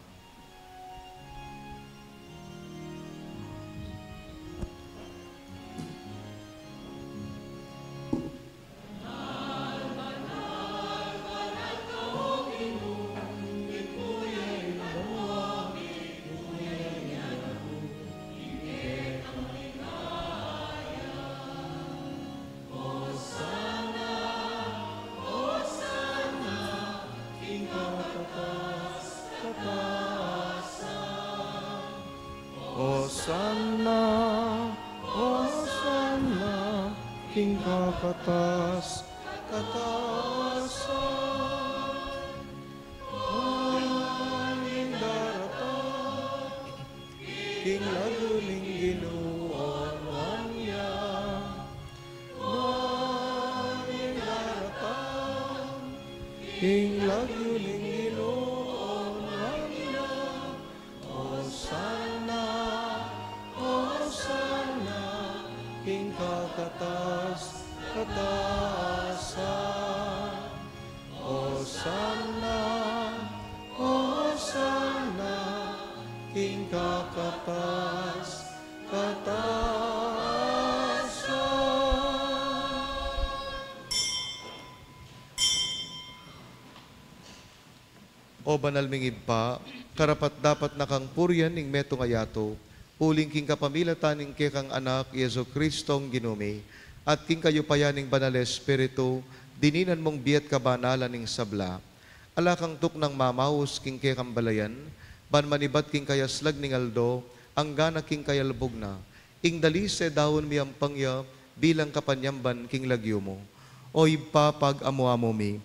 Hosanna, Hosanna, King kakatas, katasan. Angin daratan, King laguling Ginoo niya. Angin daratan, King laguling Ginoo niya. Hosanna, Hosanna, King kakatas, katasan. Hosanna, Hosanna, King kakatas, katasan. O banal mingib pa, karapat dapat nakang puryan ning metong ayato, uling king kapamilatan ning kekang anak Yeso Kristong Ginumi, at king kayo payaning banal Espiritu, dininan mong biyat kabanalan ning sabla. Alakang tuk ng mamaus king kekang balayan, ban manibat king kayaslag ning aldo, ang gana king kayalbog na, ing dalise dawon miyang pangya, bilang kapanyamban king lagyo mo. O ipapag amuamo mi,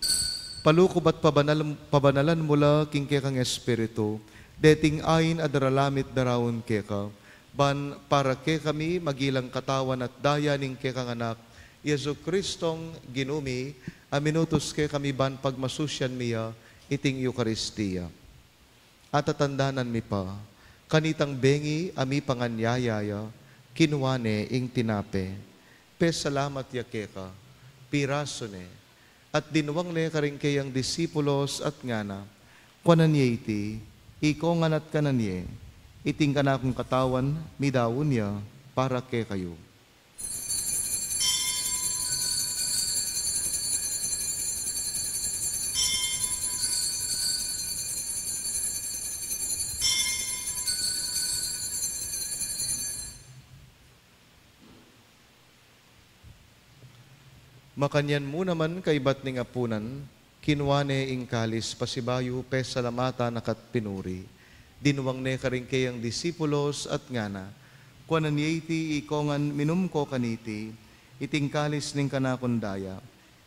palukob at pabanalan mula king kekang Espiritu, deting ayin adaralamit darawon keka, ban para ke kami magilang katawan at daya ning kekang anak, Yesu Kristong Ginumi, aminutos ke kami ban pagmasusyan miya, iting Eucharistia. At atandanan mi pa, kanitang bengi ami panganyayaya, kinuwane ing tinape, salamat ya keka, piraso ne, at dinuwang ne karing kayang disipulos at ngana, kwananye iti, iko nganat kananye, iting kanakong katawan, midawon niya, para ke kayo. Makanyan mo naman kay bat ning apunan, kinuwane ing kalis pasibayo salamata nakat pinuri. Dinuwang ne karing kayang disipulos at ngana, kuanan iti ikongan minum ko kaniti, iting kalis ning kanakundaya,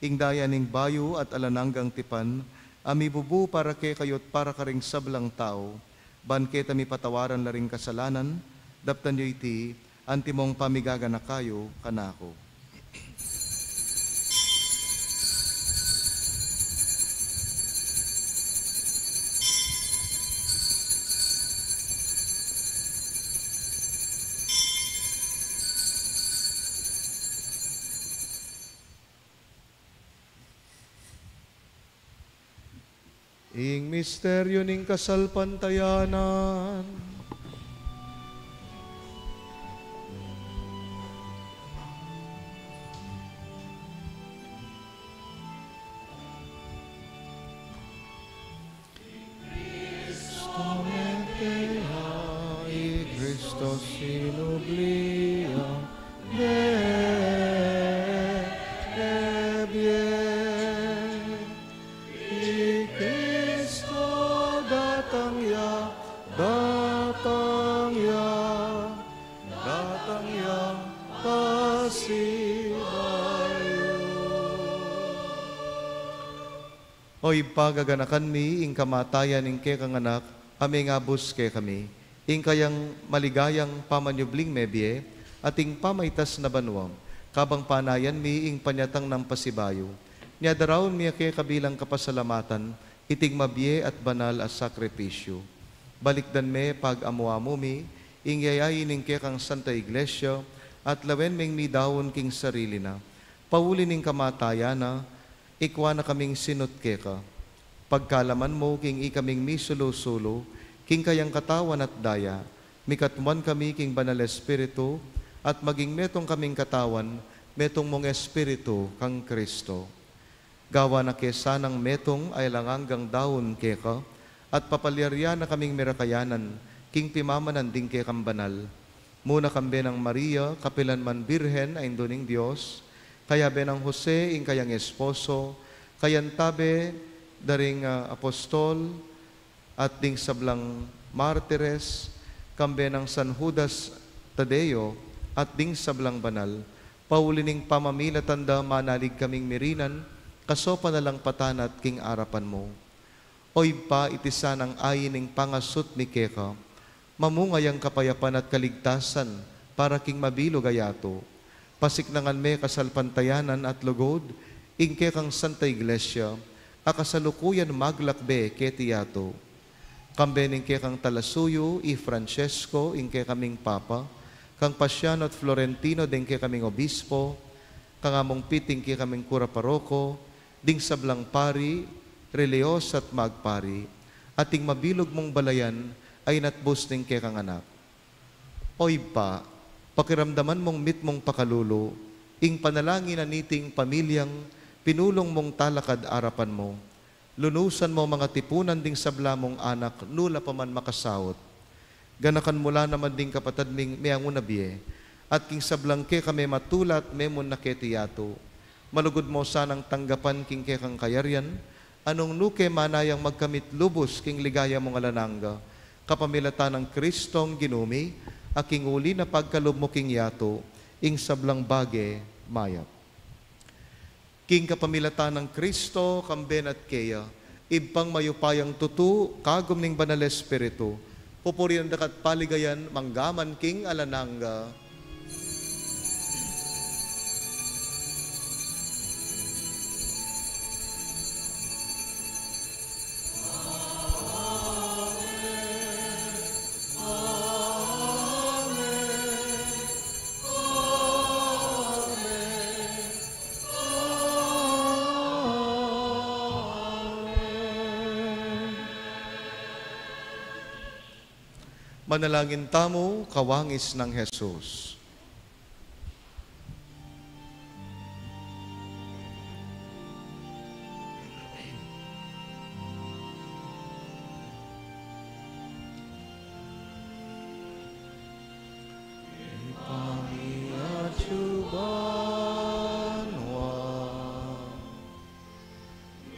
ing daya ning bayo at alananggang tipan, ami bubu para ke kayot para karing sablang tao, ban kita mi patawaran laring kasalanan, daptan yo iti, antimong pamigagana kayo kanako. Ing misteryo ning kasalpantayanan, Cristo sinublia bien. I Cristo datang ya pasibayo. Oy pagaganakan mi ing kamatayan ing ke kang anak, aming abus ke kami. Ing kayang maligayang pamanyubling mebye, ating pamaitas na banwam, kabang panayan mi ing panyatang ng pasibayo. Niya darawon miya kaya kabilang kapasalamatan, iting mabye at banal as sakripisyo. Balikdan me pag amuamo mi, ing yayayin ing kaya kang Santa Iglesia, at lawen ming mi dawon king sarili na. Pauli ning kamatayan na, ikwa na kaming sinut keka. Pagkalaman mo king ikaming mi sulo-sulo, king kayang katawan at daya, mikatmuan kami king banal espiritu, at maging metong kaming katawan, metong mong espiritu kang Kristo. Gawa na kesanang metong ay langanggang daon keka, at papalyarya na kaming mirakayanan, king pimamanan ding kekang banal. Muna kambe ng Maria, kapilan man birhen ay indoning Diyos, kaya benang Jose, ing kayang esposo, kayan tabe, daring apostol, at ding sablang martires, kambe ng San Judas Tadeo, at ding sablang banal, paulining pamamilatanda manalig kaming mirinan, kaso panalang patanat king arapan mo. Oy pa itisan ang ayining pangasut mi keka, mamungayang kapayapan at kaligtasan, para king mabilog ayato. Pasiknangan me kasalpantayanan at lugod, ing kekang Santa Iglesia, akasalukuyan maglakbe ketiyato. Kambening kekang Talasuyo, i Francesco, ing kekaming Papa, kang Pasiano at Florentino, ding kekaming Obispo, kang among piting kekaming Kura Paroko, ding sablang pari, relios at magpari, ating mabilog mong balayan, ay natbus ning kekang anak. Oy pa, pakiramdaman mong mit mong pakalulo, ing panalangin na niting pamilyang, pinulong mong talakad arapan mo, lunusan mo mga tipunan ding sabla mong anak, nula pa man makasawot. Ganakan mula naman ding kapatad ming meyang unabye, at king sablang ke kami matulat memon na ketiyato. Malugod mo sanang tanggapan king kekang kayaryan, anong nuke manayang magkamit lubos king ligaya mong alananga, kapamilatan ng Kristong ginumi, aking uli na pagkalob mo king yato, ing sablang bage mayap. King kapamilatan ng Kristo, kamben at keya, ibpang mayupayang tutu, kagom ning banal espiritu, pupurian dakat paligayan, manggaman king alananga. Manalangin tamo, kawangis ng Jesus.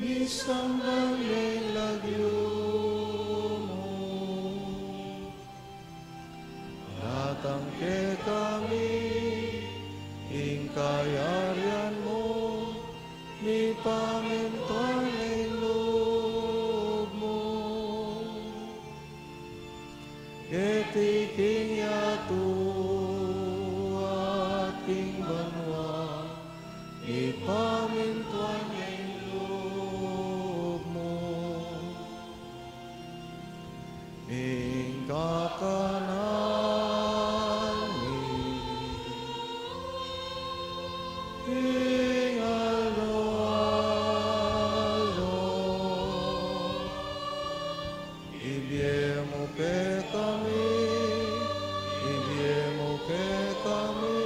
Isang bangay lagyo datang ke kami, ing kayarian mo, ni pamintuan ang loob mo. Ketiking yato, Enviemo que kami, enviemo que kami,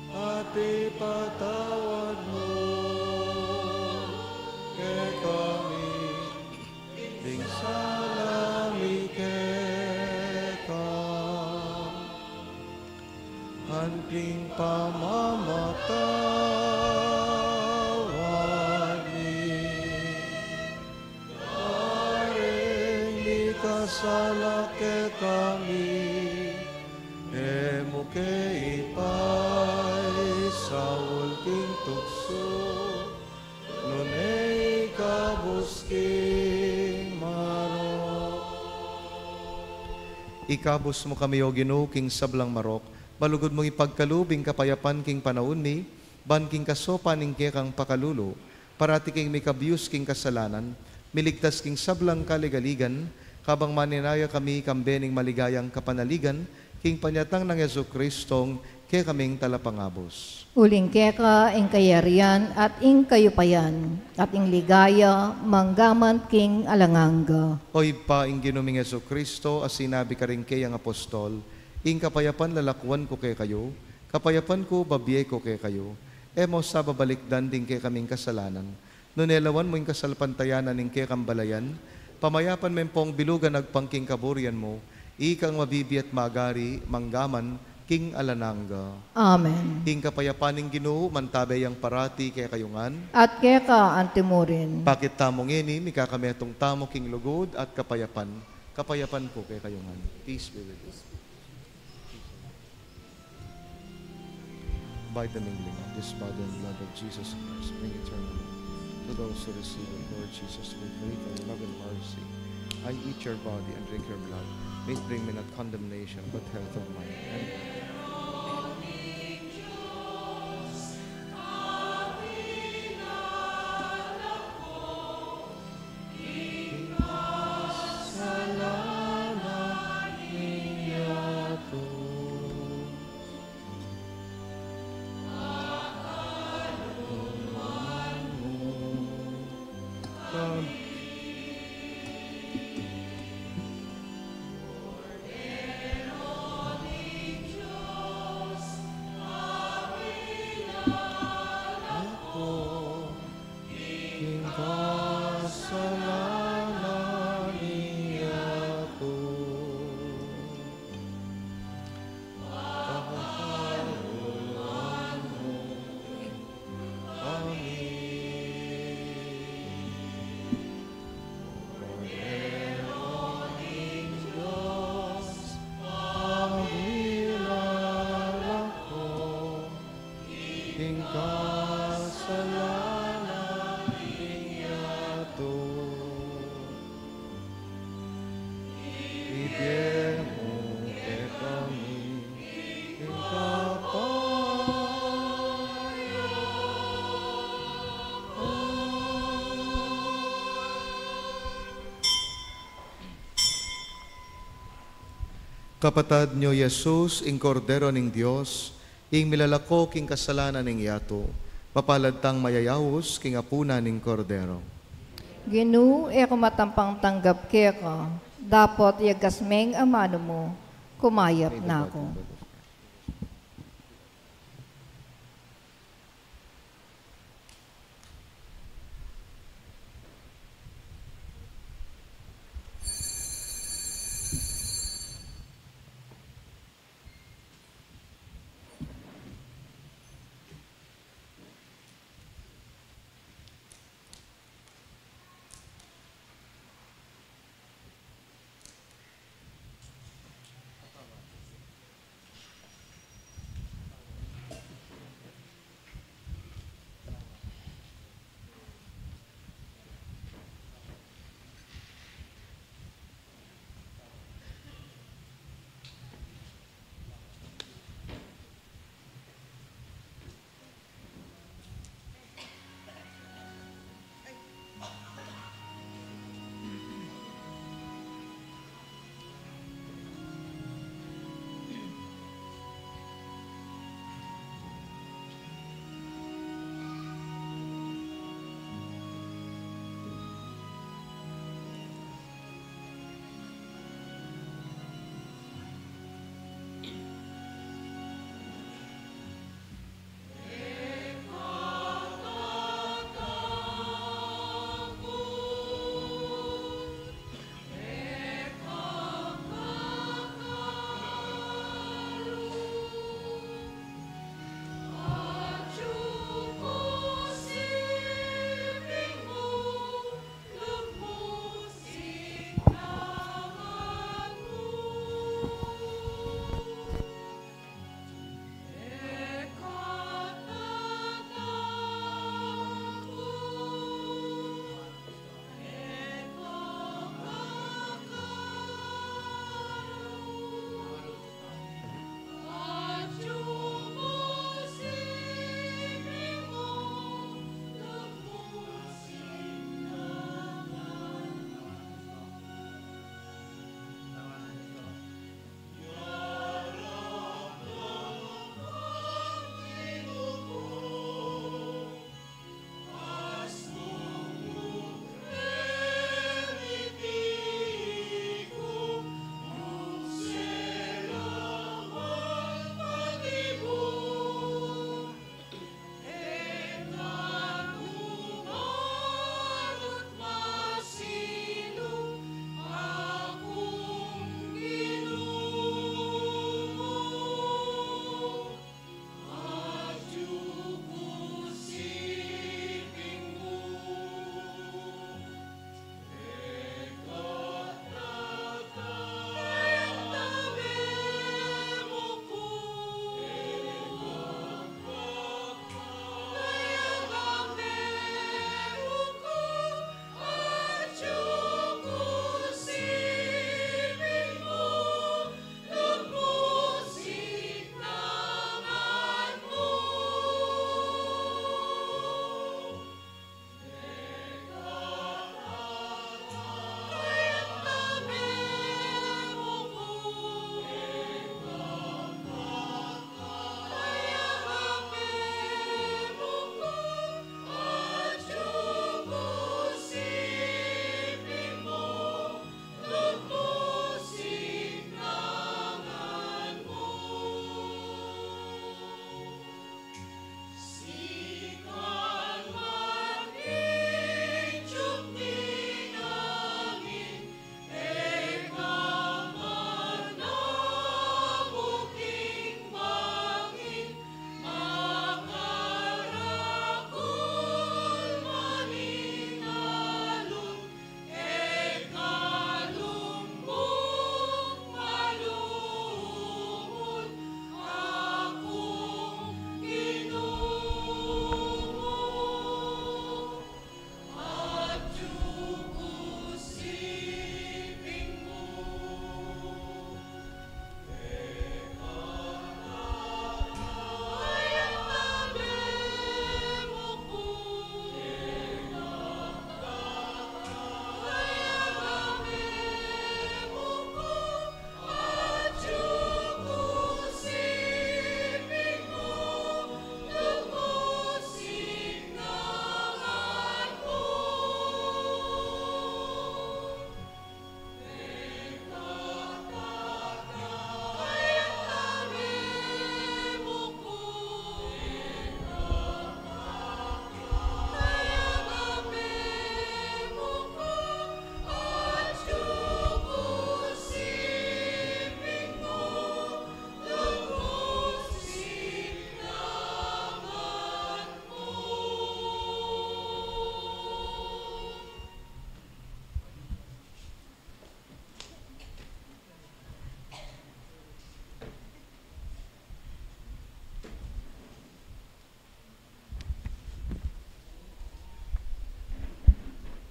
at ipatawad mo ke kami, ding salami ke ka, hanting pamamatawad ni, pareng di kasala ke kami, emo ke ipay sa ulting tukso, nunay kabusking marok. Ikabus mo kami o Ginoo king sablang marok, balugod mong ipagkalubing kapayapan king panahon ni, ban king kasopan ning kekang pakalulo, parati king may kabiyus king kasalanan, miligtas king sablang kaligaligan, kabang maninaya kami kambening maligayang kapanaligan, king panyatang ng Yesu Kristong ke kaming talapangabos. Uling keka, ing kayarian, at ing kayupayan, at ing ligaya, manggaman king alanganga. Oy pa ing ginuming Yesu Kristo, as sinabi ka rin kay ang apostol, ing kapayapan lalakwan ko kay kayo, kapayapan ko babiye ko kay kayo, emo sa babalikdan din kay kaming kasalanan, nunelawan mo ing kasalpantayanan ning kay kambalayan, pamayapan men pong bilugan agpangking kaburian mo, ikang mabibiat magari, manggaman, king alananga. Amen. King kapayapaning Ginoo, mantabay ang parati kay kayungan. At keka, antimurin. Bakit tamong ini, mikakametong tamo king lugod at kapayapan. Kapayapan po kay kayungan. Peace be with you. By the mingling of this body and blood of Jesus Christ, bring eternal life to those who receive it, Lord Jesus, with faith and love and mercy. I eat your body and drink your blood. May it bring me not condemnation, but health of mind and Kapatad nyo, Jesus, ing kordero ning Dios, ing milalako king kasalanan ning yato, papalad tang mayayawos king apuna ning kordero. Ginoo, eko matampang tanggap keka, dapat yagasmeng amano mo, kumayap na ako.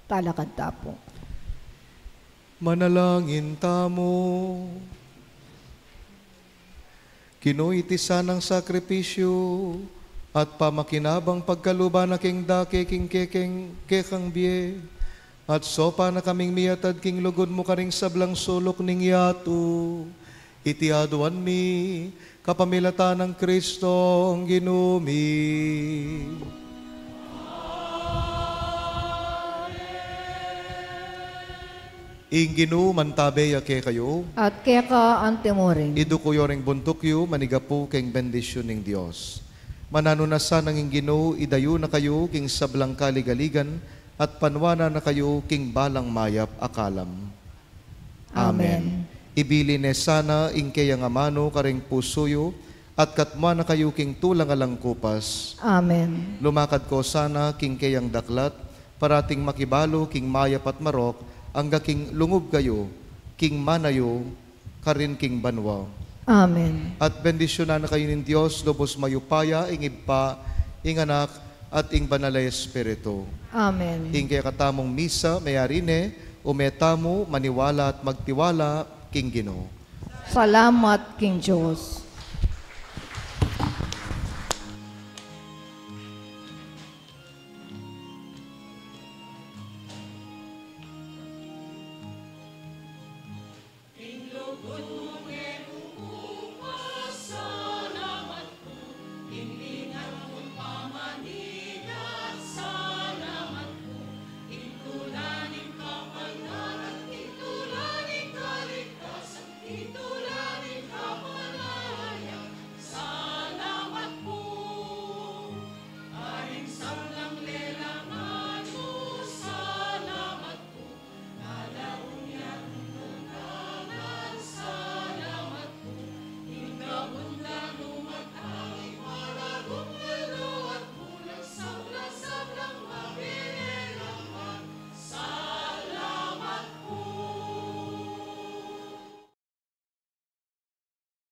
Talakad tapo. Manalangin tamo. Kinuiti sanang sakripisyo at pamakinabang pagkaluban na king dake king kekang biye at sopa na kaming miyatad king lugod mo karing sablang sulok ning yato. Iti aduan mi kapamilata ng Kristo ang ginumi. Inginu mantabeya ke kayo. At keka antemoring. Idu ko yoring buntukyo, manigapu keng bendisyon ng Diyos. Mananunasan ng ingino, idayo na kayo king sablang kaligaligan, at panwana na kayo king balang mayap akalam. Amen. Ibili ne sana ing kayang amano karing pusuyo, at katma na kayo king tulang alang kupas. Amen. Lumakad ko sana king kayang daklat, parating makibalo king mayap at marok, angga king lungub kayo, king manayo, karin king banwa. Amen. At bendisyonan na kayo ng Diyos, lubos mayupaya, ing ipa, ing anak, at ing banalay espiritu. Amen. Ing kaya katamong misa, mayarine, umetamo, maniwala at magtiwala, king Ginoo. Salamat, King Diyos.